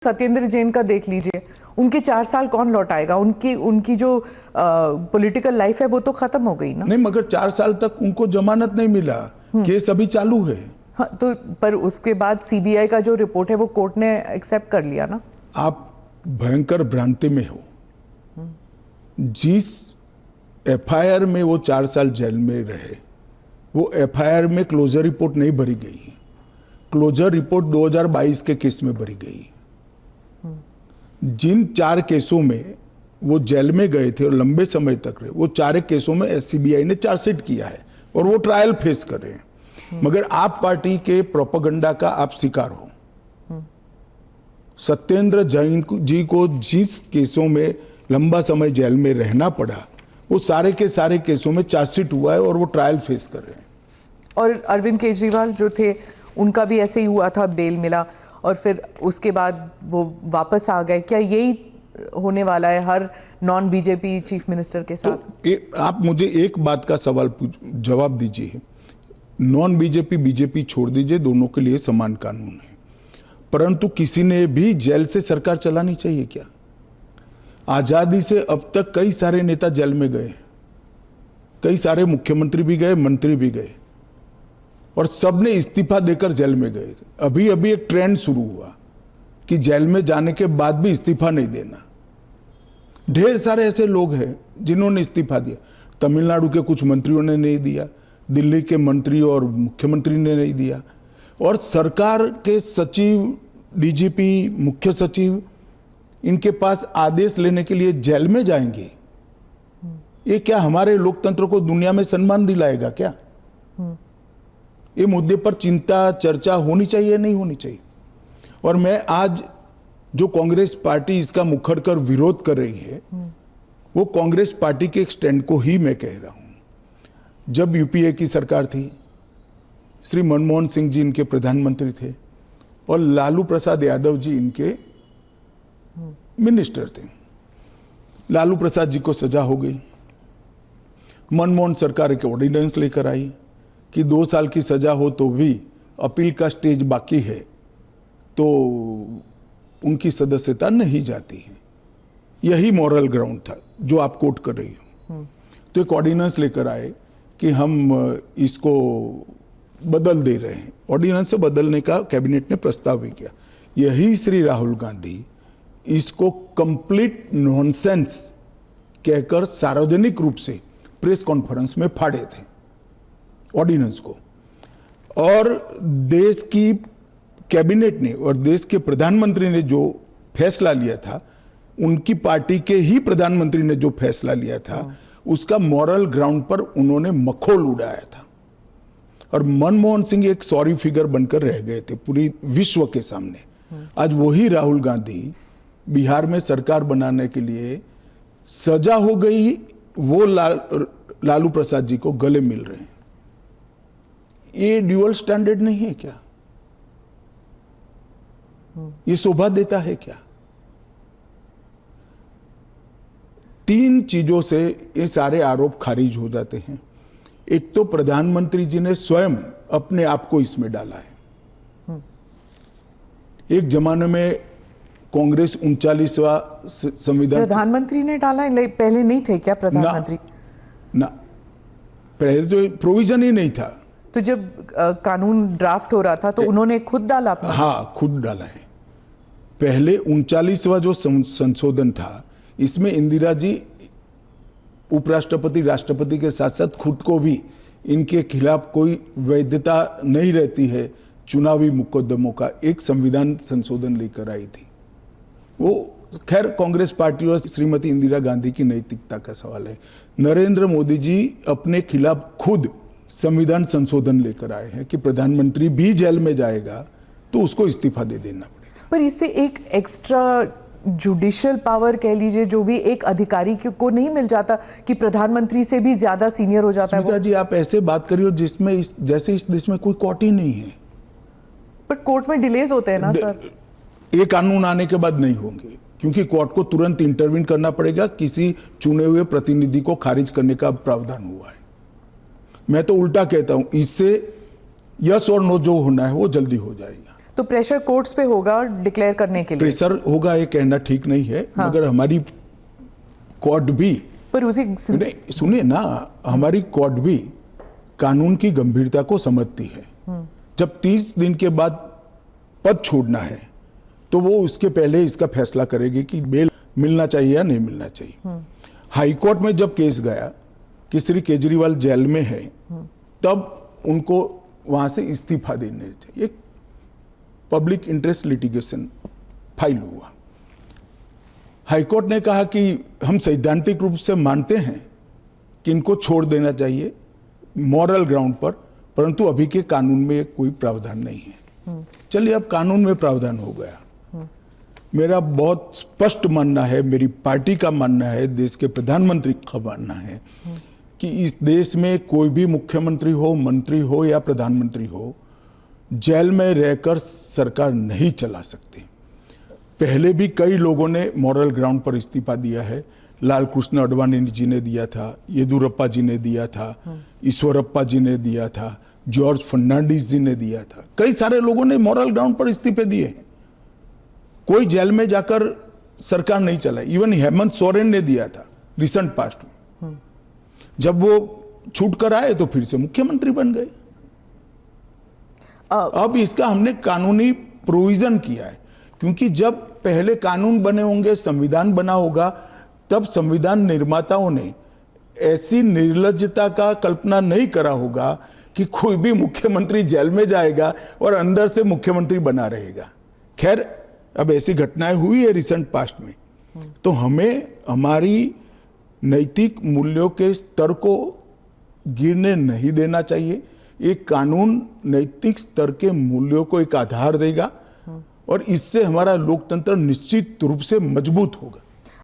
सत्येंद्र जैन का देख लीजिए, उनके 4 साल कौन लौटाएगा? उनकी जो पॉलिटिकल लाइफ है वो तो खत्म हो गई ना। नहीं, मगर 4 साल तक उनको जमानत नहीं मिला, केस अभी चालू है। हाँ, तो पर उसके बाद सीबीआई का जो रिपोर्ट है वो कोर्ट ने एक्सेप्ट कर लिया ना। आप भयंकर भ्रांति में हो। जिस एफआईआर में वो 4 साल जेल में रहे, वो एफआईआर में क्लोजर रिपोर्ट नहीं भरी गई। क्लोजर रिपोर्ट 2022 के केस में भरी गई। जिन 4 केसों में वो जेल में गए थे और लंबे समय तक रहे, वो 4 केसों में सीबीआई ने चार्जशीट किया है और वो ट्रायल फेस कर रहे हैं। मगर आप पार्टी के प्रोपेगेंडा का आप शिकार हो। सत्येंद्र जैन जी को जिस केसों में लंबा समय जेल में रहना पड़ा, वो सारे के सारे केसों में चार्जशीट हुआ है और वो ट्रायल फेस कर रहे हैं। और अरविंद केजरीवाल जो थे, उनका भी ऐसे ही हुआ था, बेल मिला और फिर उसके बाद वो वापस आ गए। क्या यही होने वाला है हर नॉन बीजेपी चीफ मिनिस्टर के साथ? तो आप मुझे एक बात का सवाल जवाब दीजिए। नॉन बीजेपी बीजेपी छोड़ दीजिए, दोनों के लिए समान कानून है। परंतु किसी ने भी जेल से सरकार चलानी चाहिए क्या? आजादी से अब तक कई सारे नेता जेल में गए, कई सारे मुख्यमंत्री भी गए, मंत्री भी गए, और सबने इस्तीफा देकर जेल में गए। अभी अभी एक ट्रेंड शुरू हुआ कि जेल में जाने के बाद भी इस्तीफा नहीं देना। ढेर सारे ऐसे लोग हैं जिन्होंने इस्तीफा दिया। तमिलनाडु के कुछ मंत्रियों ने नहीं दिया, दिल्ली के मंत्री और मुख्यमंत्री ने नहीं दिया, और सरकार के सचिव, डीजीपी, मुख्य सचिव इनके पास आदेश लेने के लिए जेल में जाएंगे। ये क्या हमारे लोकतंत्र को दुनिया में सम्मान दिलाएगा क्या? ये मुद्दे पर चिंता, चर्चा होनी चाहिए, नहीं होनी चाहिए। और मैं आज जो कांग्रेस पार्टी इसका मुखर कर विरोध कर रही है, वो कांग्रेस पार्टी के एक स्टैंड को ही मैं कह रहा हूं। जब यूपीए की सरकार थी, श्री मनमोहन सिंह जी इनके प्रधानमंत्री थे और लालू प्रसाद यादव जी इनके मिनिस्टर थे। लालू प्रसाद जी को सजा हो गई। मनमोहन सरकार एक ऑर्डिनेंस लेकर आई कि 2 साल की सजा हो तो भी अपील का स्टेज बाकी है तो उनकी सदस्यता नहीं जाती है। यही मॉरल ग्राउंड था जो आप कोट कर रही हो। तो एक ऑर्डिनेंस लेकर आए कि हम इसको बदल दे रहे हैं। ऑर्डिनेंस से बदलने का कैबिनेट ने प्रस्ताव भी किया। यही श्री राहुल गांधी इसको कंप्लीट नॉनसेंस कहकर सार्वजनिक रूप से प्रेस कॉन्फ्रेंस में फाड़े थे ऑर्डिनेंस को। और देश की कैबिनेट ने और देश के प्रधानमंत्री ने जो फैसला लिया था, उनकी पार्टी के ही प्रधानमंत्री ने जो फैसला लिया था, उसका मॉरल ग्राउंड पर उन्होंने मखौल उड़ाया था। और मनमोहन सिंह एक सॉरी फिगर बनकर रह गए थे पूरी विश्व के सामने। आज वही राहुल गांधी बिहार में सरकार बनाने के लिए सजा हो गई, वो लालू प्रसाद जी को गले मिल रहे हैं। ये ड्यूअल स्टैंडर्ड नहीं है क्या? ये शोभा देता है क्या? 3 चीजों से ये सारे आरोप खारिज हो जाते हैं। एक तो प्रधानमंत्री जी ने स्वयं अपने आप को इसमें डाला है। एक जमाने में कांग्रेस 39वां संविधान, प्रधानमंत्री ने डाला है, पहले नहीं थे क्या प्रधानमंत्री? ना, पहले तो प्रोविजन ही नहीं था। तो जब कानून ड्राफ्ट हो रहा था तो उन्होंने खुद डाला अपना? हाँ, खुद डाला है। पहले 39वां जो संशोधन था, इसमें इंदिरा जी उपराष्ट्रपति, राष्ट्रपति के साथ साथ खुद को भी इनके खिलाफ कोई वैधता नहीं रहती है चुनावी मुकदमों का, एक संविधान संशोधन लेकर आई थी। वो खैर कांग्रेस पार्टी और श्रीमती इंदिरा गांधी की नैतिकता का सवाल है। नरेंद्र मोदी जी अपने खिलाफ खुद संविधान संशोधन लेकर आए हैं कि प्रधानमंत्री भी जेल में जाएगा तो उसको इस्तीफा दे देना पड़ेगा। पर इससे एक एक्स्ट्रा जुडिशियल पावर कह लीजिए, जो भी एक अधिकारी को नहीं मिल जाता कि प्रधानमंत्री से भी ज्यादा सीनियर हो जाता है वो? जी, आप ऐसे बात करिए जिसमें जैसे इस देश में कोई कोर्ट ही नहीं है। पर कोर्ट में डिलेज होते हैं ना सर? ये कानून आने के बाद नहीं होंगे, क्योंकि कोर्ट को तुरंत इंटरवीन करना पड़ेगा। किसी चुने हुए प्रतिनिधि को खारिज करने का प्रावधान हुआ है। मैं तो उल्टा कहता हूं, इससे यस और नो जो होना है वो जल्दी हो जाएगा। तो प्रेशर कोर्ट्स पे होगा डिक्लेयर करने के लिए। प्रेशर होगा ये कहना ठीक नहीं है, मगर हमारी कोर्ट भी, पर उसी सुनिए ना, हमारी कोर्ट भी कानून की गंभीरता को समझती है। जब 30 दिन के बाद पद छोड़ना है तो वो उसके पहले इसका फैसला करेगी कि बेल मिलना चाहिए या नहीं मिलना चाहिए। हाईकोर्ट में जब केस गया कि श्री केजरीवाल जेल में है, तब उनको वहां से इस्तीफा देने चाहिए। एक पब्लिक इंटरेस्ट लिटिगेशन फाइल हुआ। हाईकोर्ट ने कहा कि हम सैद्धांतिक रूप से मानते हैं कि इनको छोड़ देना चाहिए मॉरल ग्राउंड पर, परंतु अभी के कानून में कोई प्रावधान नहीं है। चलिए, अब कानून में प्रावधान हो गया। मेरा बहुत स्पष्ट मानना है, मेरी पार्टी का मानना है, देश के प्रधानमंत्री का मानना है कि इस देश में कोई भी मुख्यमंत्री हो, मंत्री हो या प्रधानमंत्री हो, जेल में रहकर सरकार नहीं चला सकते। पहले भी कई लोगों ने मॉरल ग्राउंड पर इस्तीफा दिया है। लाल कृष्ण अडवाणी जी ने दिया था, येदुरप्पा जी ने दिया था, ईश्वरप्पा जी ने दिया था, जॉर्ज फर्नांडिस जी ने दिया था। कई सारे लोगों ने मॉरल ग्राउंड पर इस्तीफे दिए हैं। कोई जेल में जाकर सरकार नहीं चलाई। इवन हेमंत सोरेन ने दिया था रिसेंट पास्ट में। जब वो छूट कर आए तो फिर से मुख्यमंत्री बन गए। अब इसका हमने कानूनी प्रोविजन किया है, क्योंकि जब पहले कानून बने होंगे, संविधान बना होगा, तब संविधान निर्माताओं ने ऐसी निर्लज्जता का कल्पना नहीं करा होगा कि कोई भी मुख्यमंत्री जेल में जाएगा और अंदर से मुख्यमंत्री बना रहेगा। खैर, अब ऐसी घटनाएं हुई है रिसेंट पास्ट में, तो हमें हमारी नैतिक मूल्यों के स्तर को गिरने नहीं देना चाहिए। एक कानून नैतिक स्तर के मूल्यों को एक आधार देगा और इससे हमारा लोकतंत्र निश्चित रूप से मजबूत होगा।